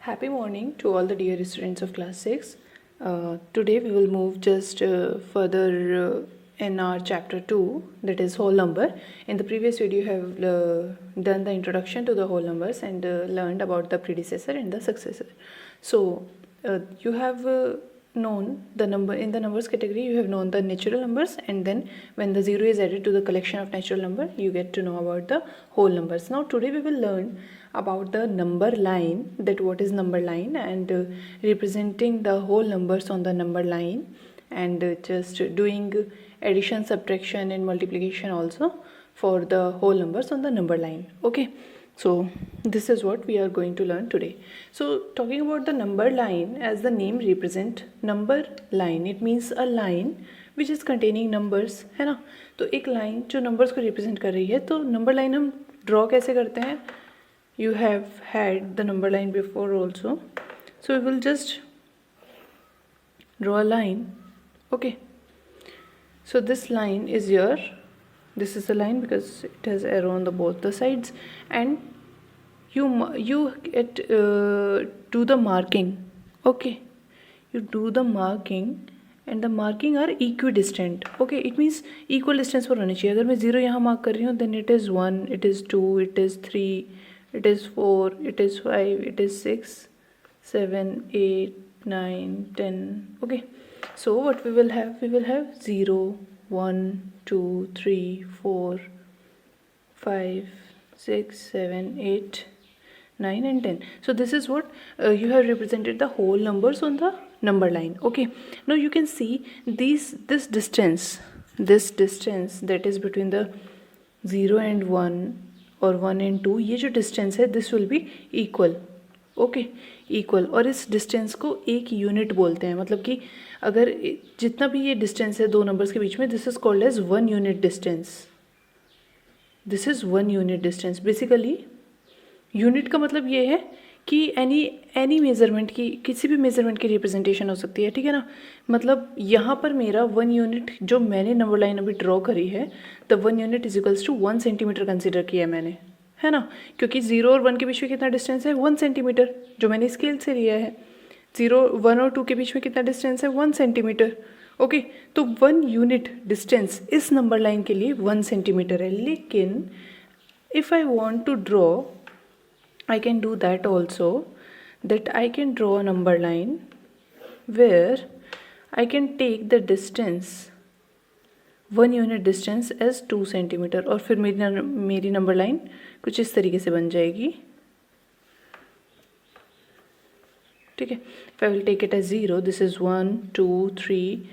Happy morning to all the dear students of class 6. Today we will move just further in our chapter 2, that is whole number. In the previous video you have done the introduction to the whole numbers and learned about the predecessor and the successor. So you have known the number in the numbers category, you have known the natural numbers, and then when the zero is added to the collection of natural number, you get to know about the whole numbers. Now today we will learn about the number line, that what is number line, and representing the whole numbers on the number line, and just doing addition, subtraction and multiplication also for the whole numbers on the number line. Okay, so this is what we are going to learn today. So talking about the number line, as the name represent number line, it means a line which is containing numbers, है ना. तो एक line जो numbers को represent कर रही है, तो number line हम draw कैसे करते हैं? You have had the number line before also, so we will just draw a line. Okay, so this line is your, this is a line because it has arrow on the both the sides, and you get do the marking. Okay, you do the marking and the marking are equidistant. Okay, it means equal distance पर होनी चाहिए. अगर मैं 0 यहाँ mark कर रही हूँ, then it is 1, it is 2, it is 3, it is 4, it is 5, it is 6, 7, 8, 9, 10. Okay, so what we will have 0, 1, 2, 3, 4, 5, 6, 7, 8, 9 and 10. So this is what you have represented the whole numbers on the number line. Okay, now you can see this distance that is between the 0 and 1 और 1 and 2, ये जो distance है this will be equal. Okay, equal. और इस distance को एक unit बोलते हैं, मतलब कि अगर जितना भी ये डिस्टेंस है दो नंबर्स के बीच में, this is called as 1 unit distance. This is 1 unit distance. Basically unit का मतलब ये है कि एनी मेजरमेंट की, किसी भी मेजरमेंट की रिप्रेजेंटेशन हो सकती है. ठीक है ना. मतलब यहाँ पर मेरा 1 यूनिट जो मैंने नंबर लाइन अभी ड्रॉ करी है, the 1 unit is equals to 1 centimetre consider किया है मैंने, है ना. क्योंकि 0 और 1 के बीच में कितना डिस्टेंस है? 1 सेंटीमीटर, जो मैंने स्केल से लिया है. 1 और 2 के बीच में कितना डिस्टेंस है? 1 सेंटीमीटर. ओके, तो 1 यूनिट डिस्टेंस इस नंबर लाइन के लिए 1 सेंटीमीटर है. लेकिन if I want to draw, I can do that also, that I can draw a number line where I can take the distance 1 unit distance as 2 centimetre, और फिर मेरी number line कुछ इस तरीके से बन जाएगी. ठीक है. If I will take it as 0, this is 1, 2, 3,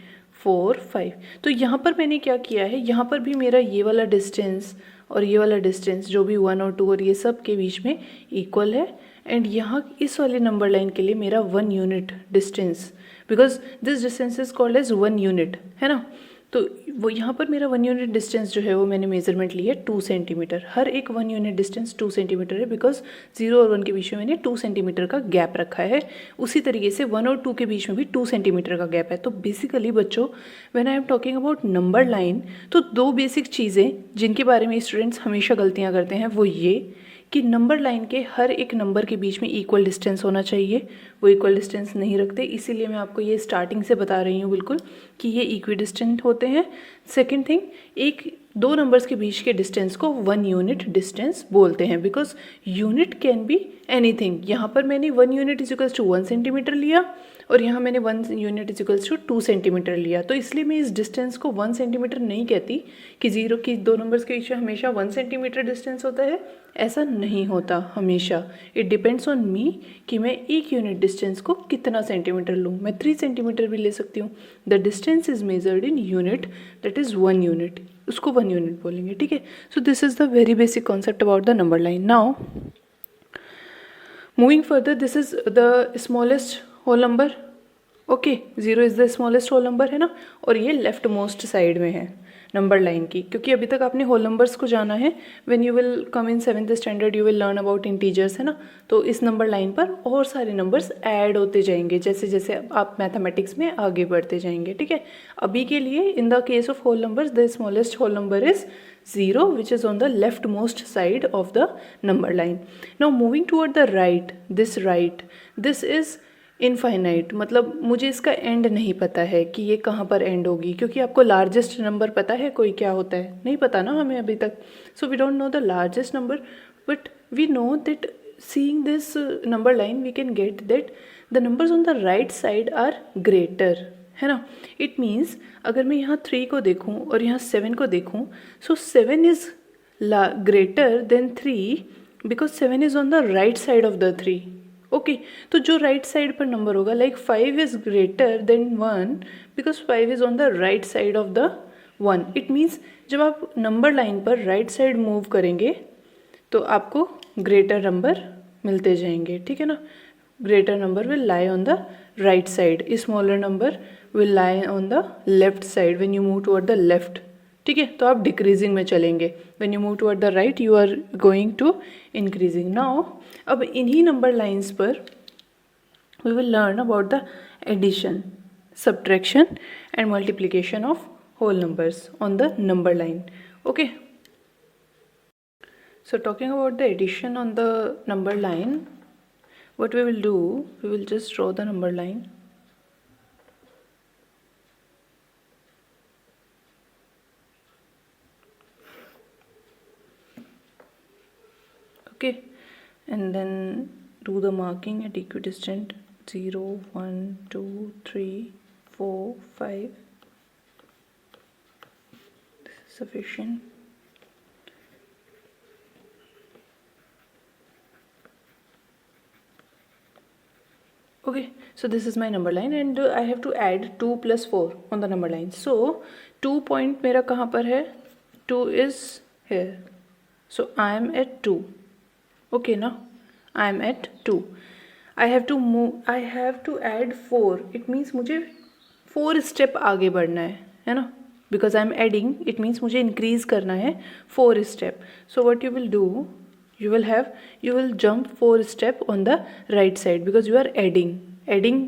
4, 5. तो यहाँ पर मैंने क्या किया है, यहाँ पर भी मेरा ये वाला डिस्टेंस और ये वाला डिस्टेंस जो भी 1 और 2 और ये सब के बीच में इक्वल है. एंड यहाँ इस वाले नंबर लाइन के लिए मेरा 1 unit distance, because this distance is called as 1 unit, है ना. तो वो यहाँ पर मेरा 1 यूनिट डिस्टेंस जो है वो मैंने मेजरमेंट ली है 2 सेंटीमीटर. हर एक 1 यूनिट डिस्टेंस 2 सेंटीमीटर है, बिकॉज 0 और 1 के बीच में मैंने 2 सेंटीमीटर का गैप रखा है. उसी तरीके से 1 और 2 के बीच में भी 2 सेंटीमीटर का गैप है. तो बेसिकली बच्चों, when I am talking about number line, तो दो बेसिक चीज़ें जिनके बारे में स्टूडेंट्स हमेशा गलतियाँ करते हैं वो ये कि नंबर लाइन के हर एक नंबर के बीच में इक्वल डिस्टेंस होना चाहिए. वो इक्वल डिस्टेंस नहीं रखते, इसीलिए मैं आपको ये स्टार्टिंग से बता रही हूँ बिल्कुल कि ये इक्विडिस्टेंट होते हैं. सेकंड थिंग, दो नंबर्स के बीच के डिस्टेंस को 1 यूनिट डिस्टेंस बोलते हैं, because unit can be anything. यहाँ पर मैंने 1 unit is equals to 1 centimetre लिया और यहाँ मैंने 1 unit is equals to 2 centimetre लिया. तो इसलिए मैं इस डिस्टेंस को 1 सेंटीमीटर नहीं कहती कि 0 की दो नंबर्स के बीच में हमेशा 1 सेंटीमीटर डिस्टेंस होता है. ऐसा नहीं होता हमेशा. इट डिपेंड्स ऑन मी कि मैं एक यूनिट डिस्टेंस को कितना सेंटीमीटर लूँ. मैं 3 सेंटीमीटर भी ले सकती हूँ. The distance is measured in unit, that is 1 unit. उसको 1 यूनिट बोलेंगे. ठीक है. So this is the very basic concept about the number line. Now moving further, this is the smallest whole number. Okay, 0 is the smallest whole number, है ना, और ये left most side में है. नंबर लाइन की, क्योंकि अभी तक आपने होल नंबर्स को जाना है. When you will come in 7th standard you will learn about integers, है ना. तो इस नंबर लाइन पर और सारे नंबर्स ऐड होते जाएंगे जैसे जैसे आप मैथमेटिक्स में आगे बढ़ते जाएंगे. ठीक है, अभी के लिए in the case of whole numbers the smallest whole number is 0 which is on the leftmost side of the number line. Now moving toward the right, this is infinite, मतलब मुझे इसका एंड नहीं पता है कि ये कहाँ पर एंड होगी, क्योंकि आपको लार्जेस्ट नंबर पता है कोई क्या होता है, नहीं पता ना हमें अभी तक. So we don't know the largest number, but we know that seeing this number line we can get that the numbers on the right side are greater, है ना. इट मीन्स अगर मैं यहाँ 3 को देखूँ और यहाँ 7 को देखूँ, सो 7 is greater than 3 because 7 is on the right side of the 3. Okay, तो जो राइट साइड पर नंबर होगा, like 5 is greater than 1 because 5 is on the right side of the 1. It means जब आप नंबर लाइन पर right side move करेंगे तो आपको ग्रेटर नंबर मिलते जाएंगे. ठीक है ना, greater number will lie on the right side, smaller number will lie on the left side when you move toward the left. ठीक है, तो आप डिक्रीजिंग में चलेंगे. When you move toward the right you are going to increasing. Now अब इन्हीं number lines पर we will learn about the addition, subtraction and multiplication of whole numbers on the number line. Okay, so talking about the addition on the number line, what we will do, we will just draw the number line. Okay, and then do the marking at equidistant 0 1 2 3 4 5. This is sufficient. Okay, so this is my number line and I have to add 2 plus 4 on the number line. So 2 point मेरा कहाँ पर है, 2 is here, so I am at 2. Okay, now I am at 2. I have to move, I have to add 4. It means मुझे 4 step आगे बढ़ना है ना, because I am adding, it means मुझे increase करना है 4 step. So what you will do, you will jump 4 step on the right side because you are adding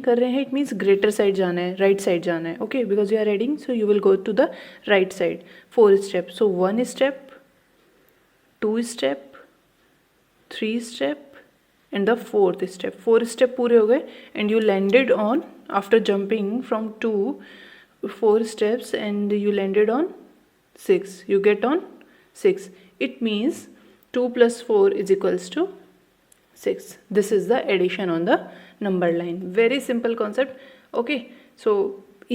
कर रहे हैं. It means greater side जाना है, right side जाना है. Okay, because you are adding, so you will go to the right side. 4 step. So 1 step, 2 step, 3 step and the 4th step. 4 step पूरे हो गए and you landed on, after jumping from 4 steps and you landed on 6. You get on 6. It means 2 plus 4 is equals to 6. This is the addition on the number line. Very simple concept. Okay, so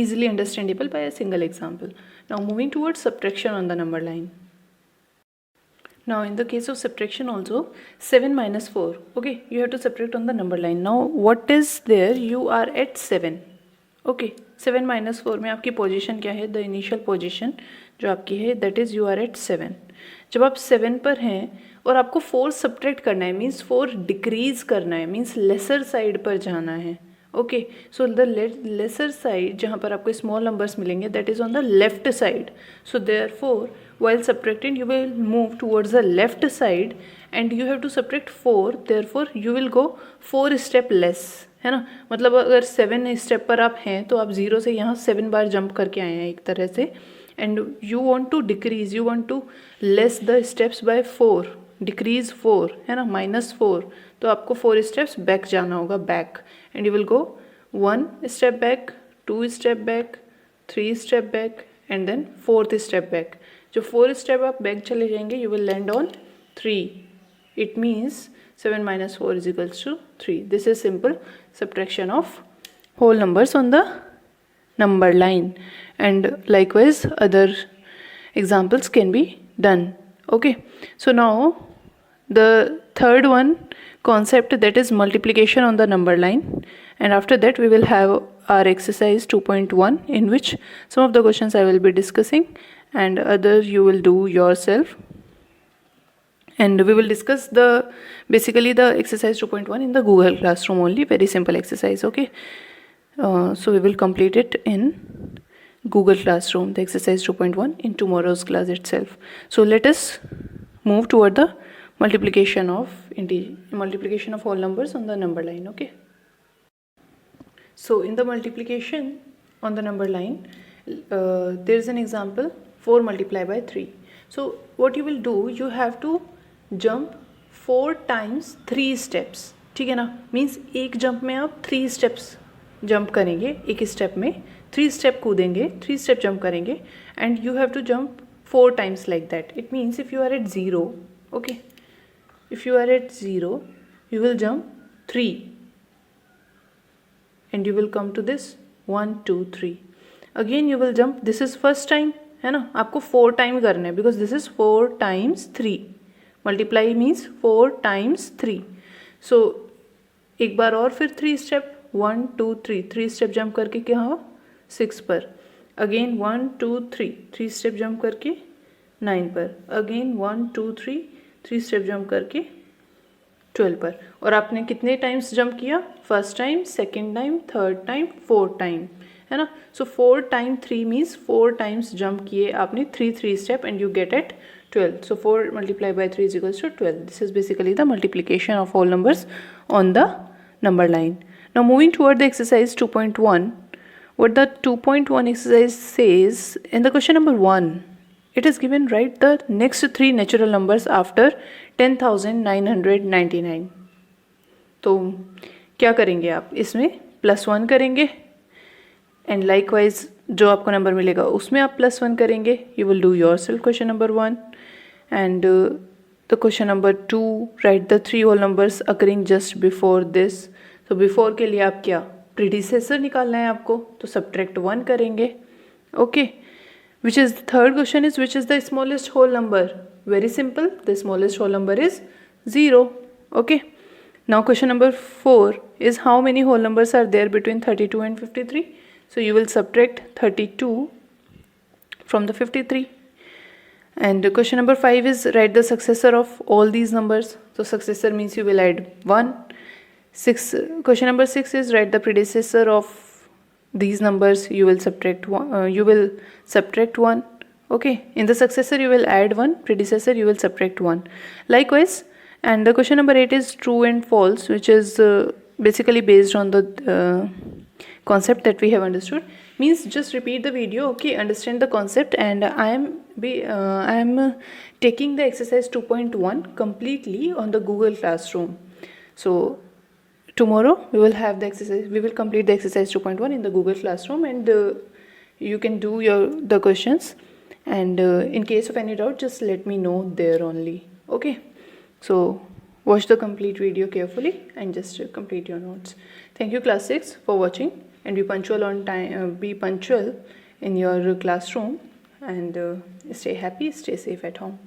easily understandable by a single example. Now moving towards subtraction on the number line. Now in the case of subtraction also, 7 minus 4. Okay, you have to subtract on the number line. Now what is there, you are at 7. Okay, 7 minus 4 में आपकी position क्या है, the initial position जो आपकी है that is you are at 7. जब आप 7 पर हैं और आपको 4 सब्ट्रैक्ट करना है, मीन्स 4 डिक्रीज करना है, मीन्स लेसर साइड पर जाना है. Okay, so the lesser side जहाँ पर आपको स्मॉल नंबर्स मिलेंगे that is on the left side. So therefore while subtracting you will move towards the left side and you have to subtract 4. therefore you will go 4 step less, है ना. मतलब अगर 7 step पर आप हैं तो आप 0 से यहाँ 7 बार जंप करके आए हैं एक तरह से, and you want to decrease, you want to less the steps by 4, decrease 4, है ना, -4. तो आपको 4 स्टेप्स बैक जाना होगा, back, and you will go 1 step back, 2 step back, 3 step back and then 4th step back. जो 4 step आप back चले जाएंगे you will land on 3. It means 7 minus 4 is equals to 3. This is simple subtraction of whole numbers on the number line, and likewise other examples can be done. Okay, so now the third one concept, that is multiplication on the number line, and after that we will have our exercise 2.1 in which some of the questions I will be discussing and others you will do yourself, and we will discuss basically the exercise 2.1 in the Google Classroom only. Very simple exercise. Okay, so we will complete it in Google Classroom, the exercise 2.1 in tomorrow's class itself. So let us move toward the multiplication of whole numbers on the number line. Okay. So in the multiplication on the number line, there is an example 4 multiplied by 3. So what you will do, you have to jump 4 times 3 steps. ठीक है ना, means एक jump में आप 3 steps jump करेंगे, एक step में 3 step कूदेंगे, 3 स्टेप जंप करेंगे, and you have to jump 4 times like that. It means if you are at 0, okay, if you are at 0, you will jump 3 and you will come to this 1 2 3. Again you will jump, this is first time है ना, आपको 4 time करना है because this is 4 times 3. Multiply means 4 times 3. So एक बार और फिर 3 step 1 2 3, 3 step jump करके क्या हुआ 6 पर. अगेन 1 2 3, 3 स्टेप जंप करके 9 पर. अगेन 1 2 3, 3 स्टेप जंप करके 12 पर. और आपने कितने टाइम्स जंप किया, first time, second time, third time, fourth time, है ना. So 4 time 3 means 4 times jump किए आपने 3 step and you get at 12. So 4 multiplied by 3 is equals to 12. This is basically the multiplication of whole numbers on the number line. Now moving toward the exercise 2.1, what the 2.1 exercise says, in the question number 1, it is given write the next 3 natural numbers after 10,999. तो क्या करेंगे आप, इसमें +1 करेंगे and likewise जो आपको number मिलेगा उसमें आप +1 करेंगे. You will do your self question number 1 and the question number 2, write the 3 whole numbers occurring just before this. So before के लिए आप क्या predecessor निकालना है आपको, तो subtract 1 करेंगे. Okay, which is the third question is which is the smallest whole number. Very simple, the smallest whole number is 0. Okay, now question number 4 is how many whole numbers are there between 32 and 53. So you will subtract 32 from the 53. And question number 5 is write the successor of all these numbers. So successor means you will add 1. Question number 6 is write the predecessor of these numbers. You will subtract 1. Okay, in the successor you will add 1, predecessor you will subtract 1. Likewise, and the question number 8 is true and false, which is basically based on the concept that we have understood. Means just repeat the video, okay, understand the concept, and I am taking the exercise 2.1 completely on the Google Classroom. So tomorrow we will have the exercise, we will complete the exercise 2.1 in the Google Classroom, and you can do the questions, and in case of any doubt just let me know there only. Okay, so watch the complete video carefully and just complete your notes. Thank you class 6 for watching, and be punctual on time, be punctual in your classroom, and stay happy, stay safe at home.